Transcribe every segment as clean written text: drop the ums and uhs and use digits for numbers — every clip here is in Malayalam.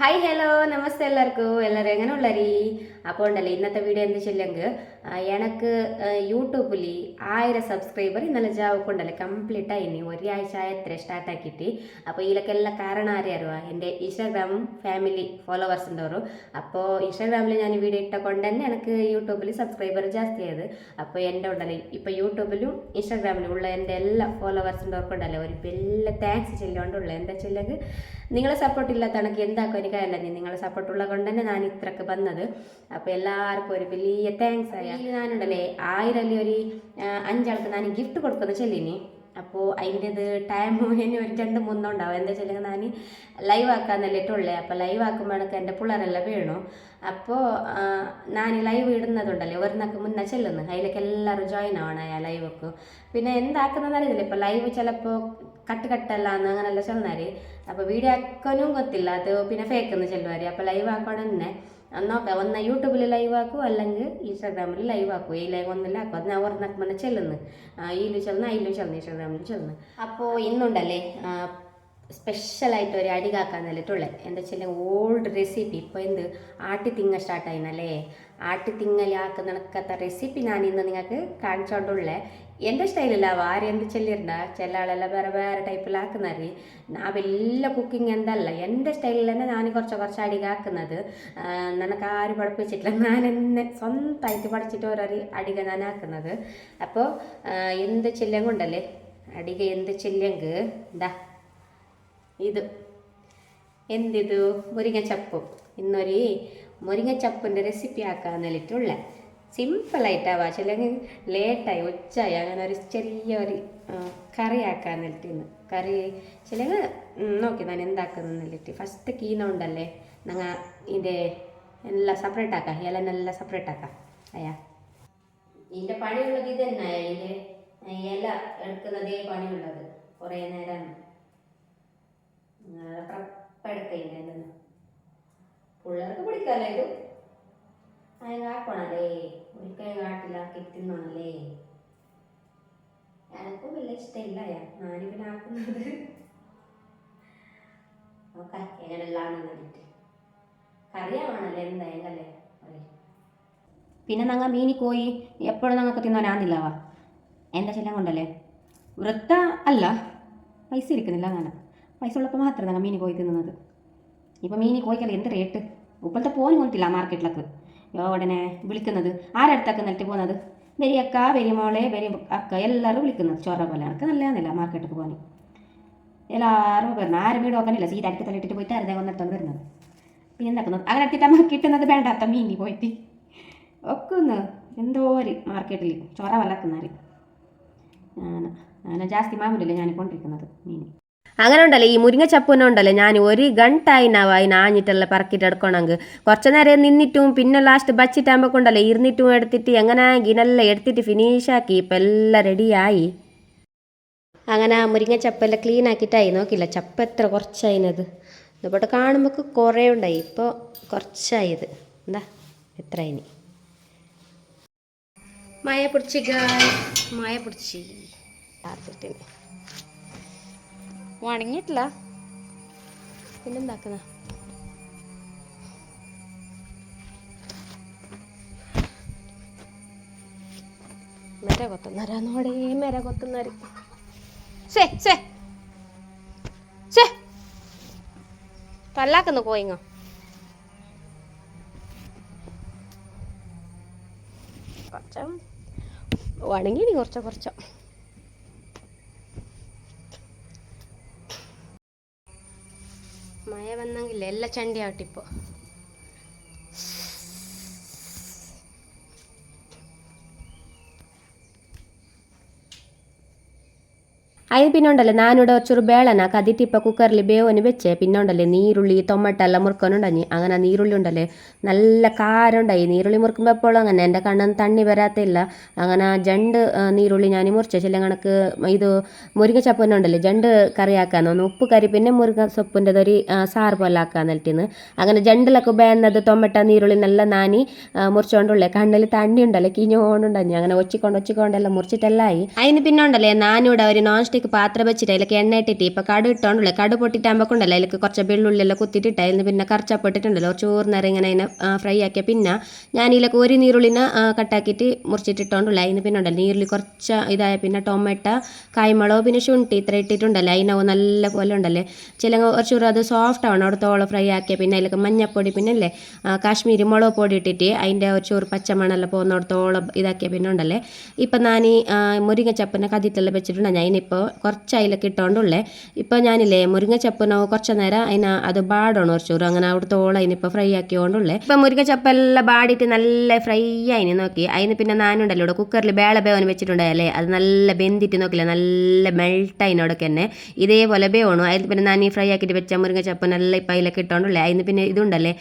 ഹായ് ഹലോ നമസ്തേ എല്ലാവരും എങ്ങനെ ഉള്ളരീ അപ്പോൾ ഉണ്ടല്ലേ ഇന്നത്തെ വീഡിയോ എന്ത് ചെല്ലെങ്കിൽ എനിക്ക് യൂട്യൂബിൽ 1000 സബ്സ്ക്രൈബർ ഇന്നലെ ജാവുകൊണ്ടല്ലേ കംപ്ലീറ്റ് ആയിനി ഒരാഴ്ച എത്ര സ്റ്റാർട്ടാക്കിയിട്ട് അപ്പോൾ ഇതിലൊക്കെല്ലാം കാരണം അറിയാറുവാ എൻ്റെ ഇൻസ്റ്റാഗ്രാമും ഫാമിലി ഫോളോവേഴ്സ് ഉണ്ടവരും അപ്പോൾ ഇൻസ്റ്റാഗ്രാമിൽ ഞാൻ വീഡിയോ ഇട്ട കൊണ്ട് തന്നെ എനിക്ക് യൂട്യൂബിൽ സബ്സ്ക്രൈബർ ജാസ്തി ആയത് അപ്പോൾ എൻ്റെ ഉണ്ടല്ലേ ഇപ്പോൾ യൂട്യൂബിലും ഇൻസ്റ്റാഗ്രാമിലും ഉള്ള എൻ്റെ എല്ലാ ഫോളോവേഴ്സ് ഉണ്ടവർക്കുണ്ടല്ലേ ഒരു വലിയ താങ്ക്സ് ചെല്ലുകൊണ്ടുള്ള എന്താ ചെല്ലെങ്കിൽ നിങ്ങളെ സപ്പോർട്ട് ഇല്ലാത്ത എനിക്ക് എന്താക്കും എനിക്കല്ല നിങ്ങളെ സപ്പോർട്ടുള്ള കൊണ്ട് തന്നെ ഞാൻ ഇത്രക്ക് വന്നത് അപ്പോൾ എല്ലാവർക്കും ഒരു വലിയ താങ്ക്സ് ആയ ഞാനുണ്ടല്ലേ 1000 ഒരു 5 ആൾക്ക് ഞാൻ ഗിഫ്റ്റ് കൊടുക്കുന്നത് ചെല്ലിനി അപ്പോൾ അതിൻ്റെത് ടൈം ഇനി ഒരു 2-3 ഉണ്ടാവും എന്താ വെച്ചാൽ ഞാൻ ലൈവ് ആക്കാന്നല്ലിട്ടുള്ളേ അപ്പോൾ ലൈവ് ആക്കുമ്പോൾ എനിക്ക് എൻ്റെ പിള്ളേരെല്ലാം വീണു അപ്പോൾ ഞാൻ ലൈവ് ഇടുന്നതുണ്ടല്ലേ ഒരെണ്ണക്ക് മുന്നേ ചെല്ലുന്നു അതിലേക്ക് എല്ലാവരും ജോയിൻ ആവണം ആ ലൈവൊക്കെ പിന്നെ എന്താക്കുന്നതെന്ന് അറിയില്ല ഇപ്പോൾ ലൈവ് ചിലപ്പോൾ കട്ടല്ലാന്ന് അങ്ങനെല്ലാം ചെന്നാര് അപ്പോൾ വീഡിയോ ആക്കാനും ಗೊತ್ತಿಲ್ಲ അത് പിന്നെ ഫേക്ക് എന്ന് ചെല്ലുവാര് അപ്പോൾ ലൈവ് ആക്കണം തന്നെ നോക്കാം ഒന്ന് യൂട്യൂബിൽ ലൈവ് ആക്കും അല്ലെങ്കിൽ ഇൻസ്റ്റാഗ്രാമിൽ ലൈവ് ആക്കും ഈ ലൈവ് ഒന്നില്ല ആക്കും അത് ഞാൻ ഒരെണ്ണക്ക് മുന്നേ ചെല്ലുന്നു ഇതിലും ചെല്ലുന്നു അതിലും ചെല്ലുന്നു ഇൻസ്റ്റാഗ്രാമിൽ ചെല്ലുന്നു അപ്പോൾ ഇന്നുണ്ടല്ലേ സ്പെഷ്യലായിട്ട് ഒരു അടികാക്കാൻ നല്ലിട്ടുള്ളത് എന്താ വെച്ചാൽ ഓൾഡ് റെസിപ്പി ഇപ്പോൾ എന്ത് ആട്ടിത്തിങ്ങ സ്റ്റാർട്ടായിനല്ലേ ആട്ടിത്തിങ്ങൽ ആക്കുന്നണക്കത്ത റെസിപ്പി ഞാൻ ഇന്ന് നിങ്ങൾക്ക് കാണിച്ചോണ്ടുള്ളേ എൻ്റെ സ്റ്റൈലില്ല ആരെന്ത് ചെല്ലിരുന്ന ചില ആളെല്ലാം വേറെ വേറെ ടൈപ്പിലാക്കുന്നറി ഞാൻ വലിയ കുക്കിംഗ് എന്തല്ല എൻ്റെ സ്റ്റൈലിൽ തന്നെ ഞാൻ കുറച്ച് അടികാക്കുന്നത് എനിക്ക് ആരും പഠിപ്പിച്ചിട്ടില്ല ഞാൻ എന്നെ സ്വന്തമായിട്ട് പഠിച്ചിട്ട് ഓരോ അടിക ഞാൻ ആക്കുന്നത് അപ്പോൾ എന്ത് ചെല്ലിയും കൊണ്ടല്ലേ അടിക എന്ത് ചെല്ലിയെങ്കിൽ എന്താ ഇത് എന്തിത് മുരിങ്ങച്ചപ്പ് ഇന്നൊരു മുരിങ്ങച്ചപ്പിൻ്റെ റെസിപ്പി ആക്കാന്നിട്ടുള്ള സിമ്പിളായിട്ടാവാ ചില്ലെങ്കിൽ ലേറ്റായി ഉച്ചയായി അങ്ങനെ ഒരു ചെറിയൊരു കറി ആക്കാന്നിട്ടിന്ന് കറി ചിലങ്ങൾ നോക്കി ഞാൻ എന്താക്കുന്നിട്ട് ഫസ്റ്റ് കീന ഉണ്ടല്ലേ ഞങ്ങൾ ഇതിൻ്റെ എല്ലാം സെപ്പറേറ്റ് ആക്കാം ഇലനെല്ലാം സെപ്പറേറ്റ് ആക്കാം അയ്യാ ഇതിൻ്റെ പണിയുള്ളത് ഇത് തന്നെ ഇതിൻ്റെ ഇല എടുക്കുന്നതേ പണിയുള്ളത് കുറേ നേരം എടുക്കയില്ല പിള്ളേർക്ക് പിടിക്കാല്ലേ ഇത് അതിന് ആക്കണല്ലേ ഒരിക്കലും കാട്ടിലാക്കി തിന്നണല്ലേ എനക്കും വലിയ ഇഷ്ടമില്ല ഞാനിങ്ങനെ ആക്കുന്നത് നോക്ക എങ്ങനെല്ലാം വേണ്ടിയിട്ട് കറിയാവണല്ലേ എന്തായാലല്ലേ പിന്നെ ഞങ്ങൾ മീനി കോയി എപ്പോഴും ഞങ്ങൾക്ക് തിന്നാനാന്നില്ലവാ എന്താ ചെല്ലാൻ കൊണ്ടല്ലേ വൃത്ത അല്ല പൈസ ഇരിക്കുന്നില്ല അങ്ങനെ പൈസ ഉള്ളപ്പോൾ മാത്രമേ ഞങ്ങൾ മീനി കോയി തിന്നുന്നത് ഇപ്പം മീനി കോയിക്കല്ലേ എന്ത് റേറ്റ് ഇപ്പോഴത്തെ പോലും കൊണ്ടില്ല മാർക്കറ്റിലേക്ക് ഉടനെ വിളിക്കുന്നത് ആരടുത്തൊക്കെ നിന്നിട്ട് പോകുന്നത് വെരി അക്ക വെരി മോളെ വെരി അക്ക എല്ലാവരും വിളിക്കുന്നത് ചോറ പോലെ എനിക്ക് നല്ലതാന്നില്ല മാർക്കറ്റിൽ പോകാൻ എല്ലാവരും വരുന്നത് ആരും വീട് നോക്കാനില്ല സീറ്റ് അടുത്ത് തള്ളിട്ടിട്ട് പോയിട്ട് ആരുടെ വന്നിട്ടാണ് വരുന്നത് പിന്നെ എന്താക്കുന്നത് അങ്ങനെ എടുത്തിട്ട് നമുക്ക് കിട്ടുന്നത് വേണ്ടാത്ത മീനി പോയിട്ട് ഒക്കുന്നു എന്തോ ഒരു മാർക്കറ്റിൽ ചോറ വല്ലാക്കുന്നാർ ഞാൻ ജാസ്തി മാമൂലല്ലേ ഞാൻ കൊണ്ടിരിക്കുന്നത് മീൻ അങ്ങനെ ഉണ്ടല്ലേ ഈ മുരിങ്ങച്ചപ്പൂനെ ഉണ്ടല്ലേ ഞാൻ ഒരു ഗണ്ടായിനാവും അതിന് ആഞ്ഞിട്ടെല്ലാം പറക്കിയിട്ട് എടുക്കണമെങ്കിൽ കുറച്ച് നേരം നിന്നിട്ടും പിന്നെ ലാസ്റ്റ് ബച്ചിട്ടാകുമ്പോൾ ഉണ്ടല്ലേ ഇരുന്നിട്ടും എടുത്തിട്ട് എങ്ങനെ ഇനെല്ലാം എടുത്തിട്ട് ഫിനിഷാക്കി ഇപ്പം എല്ലാം റെഡിയായി അങ്ങനെ മുരിങ്ങച്ചപ്പെല്ലാം ക്ലീൻ ആക്കിയിട്ടായി നോക്കില്ല ചപ്പ് എത്ര കുറച്ചായിനത് ഇതുപോലെ കാണുമ്പോൾ കുറേ ഉണ്ടായി ഇപ്പോൾ കുറച്ചായത് എന്താ എത്ര ഇനി മായ പിടിച്ച് ഉണങ്ങിയിട്ടില്ല പിന്നെന്താക്കുന്ന മെര കൊത്തുന്നവരാന്നോടെ മെര കൊത്തുന്നവര് പല്ലാക്കുന്നു പോയിങ്ങോ കുറച്ച ഉണങ്ങി കുറച്ചോ മഴ വന്നെങ്കിലേ എല്ലാം ചണ്ടിയാവട്ടിപ്പോൾ അതിന് പിന്നെ ഉണ്ടല്ലേ ഞാനിവിടെ കുറച്ചൊരു ബേളന കതിട്ട് ഇപ്പോൾ കുക്കറിൽ വേവന് വെച്ചേ പിന്നെ ഉണ്ടല്ലേ നീരുള്ളി ടൊമാറ്റോ എല്ലാം മുറുക്കാനുണ്ടായി അങ്ങനെ നീരുള്ളി ഉണ്ടല്ലേ നല്ല കാരം ഉണ്ടായി നീരുള്ളി മുറുക്കുമ്പോൾ എപ്പോഴും അങ്ങനെ എൻ്റെ കണ്ണൊന്നും തണ്ണി വരാത്തില്ല അങ്ങനെ ജണ്ട് നീരുള്ളി ഞാൻ മുറിച്ച ചില കണക്ക് ഇത് മുരിങ്ങച്ചപ്പന്നെ ഉണ്ടല്ലേ ജണ്ട് കറിയാക്കാൻ തോന്നുന്നു ഉപ്പ് കറി പിന്നെ മുരിങ്ങ സൊപ്പിൻ്റെ ഒരു സാറ് പോലെ ആക്കാൻ നിലട്ടിന്ന് അങ്ങനെ ജണ്ടിലൊക്കെ വേണ്ടത് ടൊമാറ്റോ നീരുള്ളി നല്ല നാനി മുറിച്ചുകൊണ്ടുള്ളേ കണ്ണിൽ തണ്ണി ഉണ്ടല്ലേ കിഞ്ഞോണ്ടുണ്ടായി അങ്ങനെ ഒച്ചിക്കൊണ്ടെല്ലാം മുറിച്ചിട്ടെല്ലാം ആയി അതിന് പിന്നെ ഉണ്ടല്ലേ ഞാനിവിടെ ഒരു നോൺ സ്റ്റിക്ക് അതിലേക്ക് പാത്രം വെച്ചിട്ട് അതിലേക്ക് എണ്ണ ഇട്ടിട്ട് ഇപ്പോൾ കടു ഇട്ടോണ്ടല്ലേ കടു പൊട്ടിട്ടാകുമ്പോൾ ഉണ്ടല്ലോ അതിലേക്ക് കുറച്ച് വെള്ളുള്ളിയെല്ലാം കുത്തിയിട്ടിട്ട് അതിന് പിന്നെ കറച്ചപ്പെട്ടിട്ടുണ്ടല്ലോ ചോറ് നേരം ഇങ്ങനെ അതിനെ ഫ്രൈ ആക്കിയ പിന്നെ ഞാൻ ഇതിലേക്ക് ഒരു നീരുള്ളിനെ കട്ടാക്കിയിട്ട് മുറിച്ചിട്ടിട്ടോണ്ടല്ലോ അതിന് പിന്നെ ഉണ്ടല്ലോ നീരുള്ളി കുറച്ച് ഇതായ പിന്നെ ടൊമാറ്റോ കായ്മുളക് പിന്നെ ശുണ്ഠി ഇത്ര ഇട്ടിട്ടുണ്ടല്ലോ അതിനവ് നല്ല പോലെ ഉണ്ടല്ലേ ചില കുറച്ചുകൂടെ അത് സോഫ്റ്റ് ആവണം അവിടുത്തോളം ഫ്രൈ ആക്കിയ പിന്നെ അതിലേക്ക് മഞ്ഞപ്പൊടി പിന്നെ അല്ലേ കാശ്മീരി മുളക് പൊടി ഇട്ടിട്ട് അതിൻ്റെ ചോറ് പച്ചമണെല്ലാം പോകുന്നിടത്തോളം ഇതാക്കിയ പിന്നെ ഉണ്ടല്ലേ ഇപ്പം ഞാൻ ഈ മുരിങ്ങച്ചപ്പിനെ കതിത്തെല്ലാം വെച്ചിട്ടുണ്ട് ഞാൻ ഇനിയിപ്പോൾ കുറച്ച് അതിലൊക്കെ ഇട്ടോണ്ടുള്ളേ ഇപ്പോൾ ഞാനില്ലേ മുരിങ്ങച്ചപ്പിനോ കുറച്ച് നേരം അത് ബാടണം കുറച്ചോറ് അങ്ങനെ അവിടുത്തോളം അതിനിപ്പോൾ ഫ്രൈ ആക്കിയോണ്ടുള്ളേ ഇപ്പം മുരിങ്ങച്ചപ്പെല്ലാം ബാടിയിട്ട് നല്ല ഫ്രൈ ആയിന് നോക്കി അതിന് പിന്നെ ഞാനുണ്ടല്ലോ ഇവിടെ കുക്കറിൽ വേവന് വെച്ചിട്ടുണ്ടായല്ലേ അത് നല്ല ബെന്തിട്ട് നോക്കില്ല നല്ല മെൽട്ടായിനോടൊക്കെ തന്നെ ഇതേപോലെ വേവണു അതിൽ പിന്നെ ഞാൻ ഈ ഫ്രൈ ആക്കിയിട്ട് വെച്ച മുരിങ്ങച്ചപ്പനെല്ലാം ഇപ്പം അതിലൊക്കെ ഇട്ടോണ്ടുള്ളേ അതിന് പിന്നെ ഇതുണ്ടല്ലേ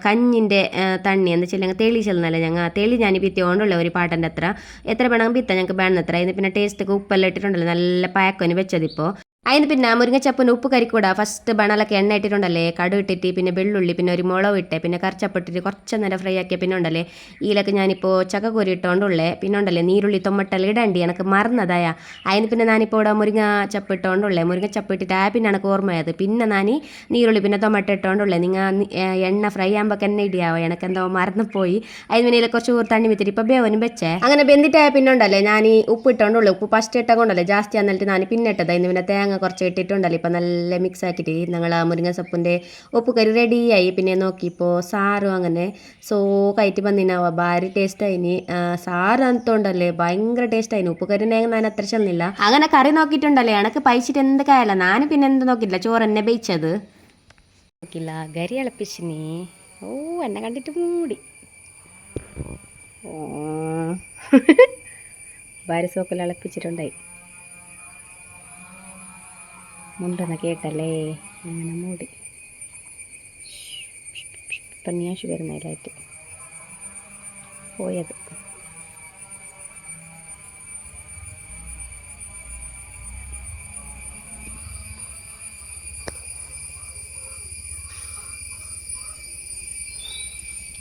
കഞ്ഞിൻ്റെ തണ്ണി എന്ന് വെച്ചാൽ ഞങ്ങൾ തെളി ചെല്ലുന്നല്ലേ ഞങ്ങൾ തെളി ഞാൻ ഭിത്തിയോണ്ടുള്ള ഒരു പാട്ടൻ്റെ അത്ര എത്ര വേണമെങ്കിൽ ഭിത്ത ഞങ്ങൾക്ക് വേണമെന്നത്ര അതിന് പിന്നെ ടേസ്റ്റൊക്കെ ഉപ്പെല്ലാം ഇട്ടിട്ടുണ്ടല്ലോ നല്ല പായക്കന് വെച്ചതിപ്പോൾ അതിന് പിന്നെ മുരിങ്ങച്ചപ്പിന് ഉപ്പ് കരിക്കൂടാ ഫസ്റ്റ് ബണലൊക്കെ എണ്ണ ഇട്ടിട്ടുണ്ടല്ലേ കടു ഇട്ടിട്ട് പിന്നെ വെള്ളുള്ളി പിന്നെ ഒരു മുളക് ഇട്ട് പിന്നെ കറച്ചപ്പിട്ടിട്ട് കുറച്ച് നേരം ഫ്രൈ ആക്കിയ പിന്നെ ഉണ്ടല്ലേ ഇതിലൊക്കെ ഞാനിപ്പോൾ ചക്കക്കുരി ഇട്ടോണ്ടുള്ളേ പിന്നെ ഉണ്ടല്ലേ നീരുള്ളി തൊമ്മട്ടെല്ലാം ഇടണ്ടി എനിക്ക് മറന്നതായ അതിന് പിന്നെ ഞാനിപ്പോൾ ഇവിടെ മുരിങ്ങച്ചപ്പ് ഇട്ടോണ്ടുള്ളേ മുരിങ്ങച്ചപ്പ് ഇട്ടിട്ട് പിന്നെ എനിക്ക് ഓർമ്മയത് പിന്നെ ഞാൻ നീരുള്ളി പിന്നെ ടൊമാറ്റോ ഇട്ടോണ്ടുള്ളേ നിങ്ങൾ എണ്ണ ഫ്രൈ ആകുമ്പോൾ തന്നെ ഇടിയാവോ എനിക്ക് എന്തോ മറന്നു പോയി അതിന് പിന്നെ കുറച്ച് തണ്ണി വിത്തിട്ട് ഇപ്പോൾ ബേവനും വെച്ചേ അങ്ങനെ ബെന്തിട്ടായ പിന്നെ ഉണ്ടല്ലേ ഞാൻ ഈ ഉപ്പ് ഇട്ടോണ്ടുള്ളൂ ഉപ്പ് ഫസ്റ്റ് ഇട്ടുകൊണ്ടല്ലേ ജാസ്തി എന്നിട്ട് ഞാൻ പിന്നെ ഇട്ടത് അതിന് പിന്നെ തേങ്ങ കുറച്ച് ഇട്ടിട്ടുണ്ടല്ലോ ഇപ്പം നല്ല മിക്സ് ആക്കിയിട്ട് ഞങ്ങൾ ആ മുരിങ്ങസപ്പിൻ്റെ ഉപ്പുകറി റെഡിയായി പിന്നെ നോക്കിയപ്പോൾ സാറും അങ്ങനെ സോക്കായിട്ട് വന്നിനാവുക ഭാരി ടേസ്റ്റ് ആയിന് സാറ് അന്തോണ്ടല്ലേ ഭയങ്കര ടേസ്റ്റ് ആയിന് ഉപ്പുകറിനെ ഞാൻ അത്ര ചെന്നില്ല അങ്ങനെ കറി നോക്കിയിട്ടുണ്ടല്ലേ എനക്ക് പൈച്ചിട്ട് എന്തൊക്കെ ആയല്ല ഞാൻ പിന്നെ എന്ത് നോക്കിയില്ല ചോറ് എന്നെ ബേച്ചത് നോക്കില്ല ഗരി ഇളപ്പിച്ചിനി ഓ എന്നെ കണ്ടിട്ട് മൂടി ഓ ഭാര്യ സോക്കെല്ലാം ഇളപ്പിച്ചിട്ടുണ്ടായി മുണ്ടെന്ന് കേട്ടല്ലേ അങ്ങനെ മൂടി പന്നിയാശു വരുന്നതിലായിട്ട് പോയത്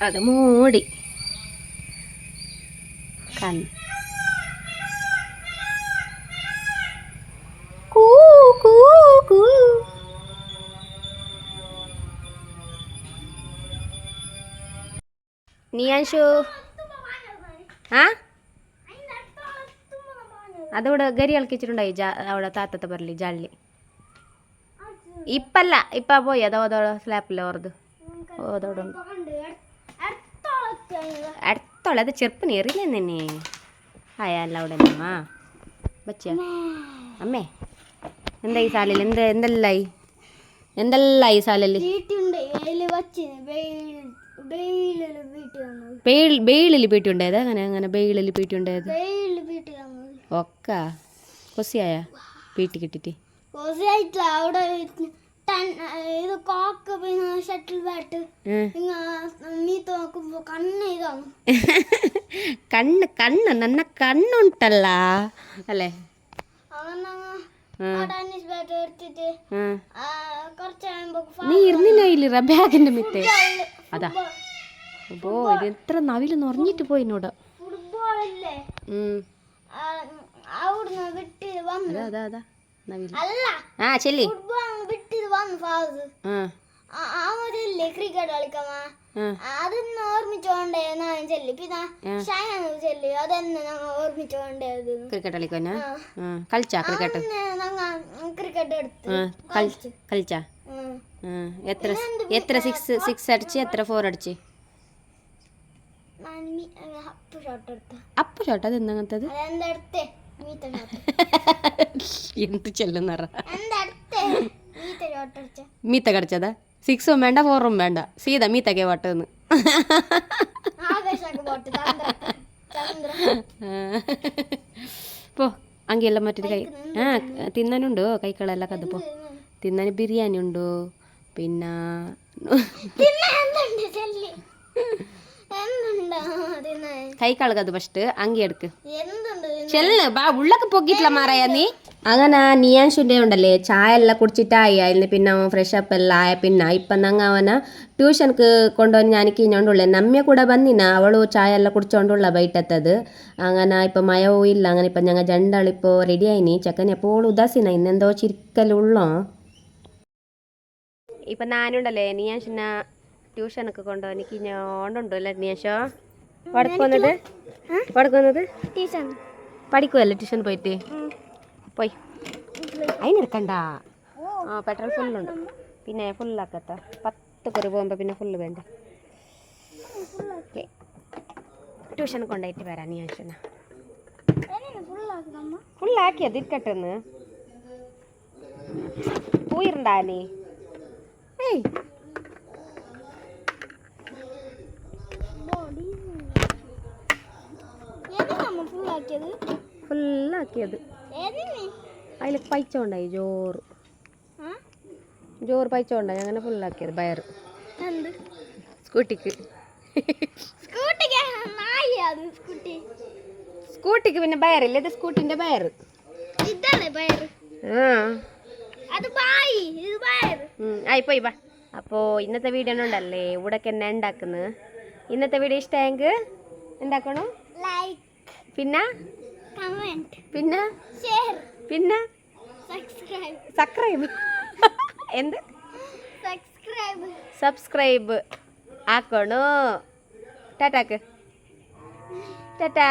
അത് മൂടി കണ്ണ് നിയാൻഷു ആ അതവിടെ ഗരി കളിച്ചിട്ടുണ്ടായി അവിടെ താത്തത്തെ പറലി ജാളില് ഇപ്പല്ല ഇപ്പ പോയി അതോതോടെ സ്ലാപ്പില്ല ഓർത് ഓതോടുണ്ട് അടുത്തോളം അത് ചെറുപ്പം എറിയില്ലേ തന്നെ ആയല്ല അവിടെ അമ്മ ബച്ച അമ്മേ എന്താ ഈ സാലിൽ എന്തെല്ലാം ഈ സാലല് ബെയിലിൽ പീട്ടി ഉണ്ടായത് അങ്ങനെ ബെയിലിൽ പീട്ടി ഉണ്ടായത് ഒക്ക കൊസിയായ പീട്ടി കിട്ടിട്ട് കണ്ണ് നന്ന കണ്ണുണ്ടല്ല അല്ലേ നീ ഇരുന്നില്ല ഇല്ല ബാഗിന്റെ മിത്തെ അതാ അപ്പോ ഇത് എത്ര നവില് നിറഞ്ഞിട്ട് പോയി എന്നോട് അതാ നവില് ആ ചെല്ലി ക്രിക്കറ്റ് കളിക്കാമ അതൊന്നും ഓർമ്മിച്ചോണ്ടേ ഞാൻ ചെല്ലി പിന്നെ ചെല്ലി അതെന്നെ ഞങ്ങൾ ഓർമ്മിച്ചോണ്ടേ ക്രിക്കറ്റ് കളിക്കാനാ കളിച്ചാ ക്രിക്കറ്റ് ക്രിക്കറ്റ് എടുത്ത് കളിച്ചാ എത്ര സിക്സ് അടിച്ച് എത്ര 4 അടിച്ച് അപ്പ് ഷോട്ട് അത് എന്താങ്ങനത്തത് എന്ത് ചെല്ലുന്നറ മീത്ത കടിച്ചതാ 6ഉം വേണ്ട 4ഉം വേണ്ട സീതാ മീത്തക്കെ വാട്ടെന്ന് പോ അങ്കിയെല്ലാം മറ്റൊരു കൈ തിന്നാനുണ്ടോ കൈക്കളെല്ലാം കഥപ്പോ തിന്നാൻ ബിരിയാണി ഉണ്ടോ പിന്നെ കൈക്കാള് കത് ഫസ്റ്റ് അങ്കി എടുക്ക് ചെല്ല് ബാ ഉള്ളൊക്കെ പൊക്കിട്ടില്ല മാറായ നീ അങ്ങനെ നിയാൻഷിൻ്റെ ഉണ്ടല്ലേ ചായ എല്ലാം കുടിച്ചിട്ടായി അതിന് പിന്നെ അവൻ ഫ്രഷ് അപ്പ് എല്ലാം ആയ പിന്നെ ഇപ്പം നങ്ങ അവനെ ട്യൂഷನ್ക്ക് കൊണ്ടുവന്ന് ഞാൻ കിഞ്ഞോണ്ടുള്ള നമ്മെ കൂടെ ಬಂದಿನ അവಳು ചായ എല്ലാം കുടിച്ചോണ്ടുള്ള ബൈറ്റത്തത് അങ്ങനെ ഇപ്പം മയവും ഇല്ല അങ്ങനെ ഇപ്പം ഞങ്ങൾ രണ്ടാളിപ്പോൾ റെഡി ആയിനി ചെക്കൻ എപ്പോഴും ഉദാസീന ഇന്നെന്തോ ചിരിക്കലുള്ളോ ഇപ്പം ഞാനുണ്ടല്ലേ നിയാൻഷിനെ ട്യൂഷനൊക്കെ കൊണ്ടുപോകാൻ കിഞ്ഞോണ്ടുണ്ടല്ലേ നിയാഷോ പഠിക്കുന്നത് ടീച്ചർ പഠിക്കുമല്ലോ ട്യൂഷൻ പോയിട്ട് പോയി അതിനെടുക്കണ്ട പെട്രോൾ ഫുള്ളുണ്ട് പിന്നെ ഫുള്ളാക്കത്ത 10 കുറി പോകുമ്പോൾ പിന്നെ ഫുള്ള് വേണ്ട ഓക്കെ ട്യൂഷൻ കൊണ്ടുപോയിട്ട് വരാം നീ ആവശ്യം ഫുള്ളാക്കിയത് ഇരിക്കട്ടെന്ന് പോയിരുണ്ടാ നീ ഏയ് ഫുള്ളാക്കിയത് അതിൽ പൈച്ച ഉണ്ടായി ജോറ് പൈച്ച ഉണ്ടായി അങ്ങനെ ഫുള്ളാക്കിയത് ബയർ സ്കൂട്ടിക്ക് സ്കൂട്ടിക്ക് പിന്നെ ബയറില്ല ഇത് സ്കൂട്ടിന്റെ ബയർ ആയി പോയി ബാ അപ്പോൾ ഇന്നത്തെ വീഡിയോ ഉണ്ടല്ലേ ഇവിടൊക്കെ എന്നെ ഉണ്ടാക്കുന്നത് ഇന്നത്തെ വീഡിയോ ഇഷ്ടമായെങ്കിൽ എന്താക്കണോ ലൈക്ക് പിന്നെ കമന്റ് പിന്നെ ഷെയർ പിന്നെ സബ്സ്ക്രൈബ് എന്ത് സബ്സ്ക്രൈബ് ആക്കണോ ടാറ്റാക്ക് ടാറ്റാ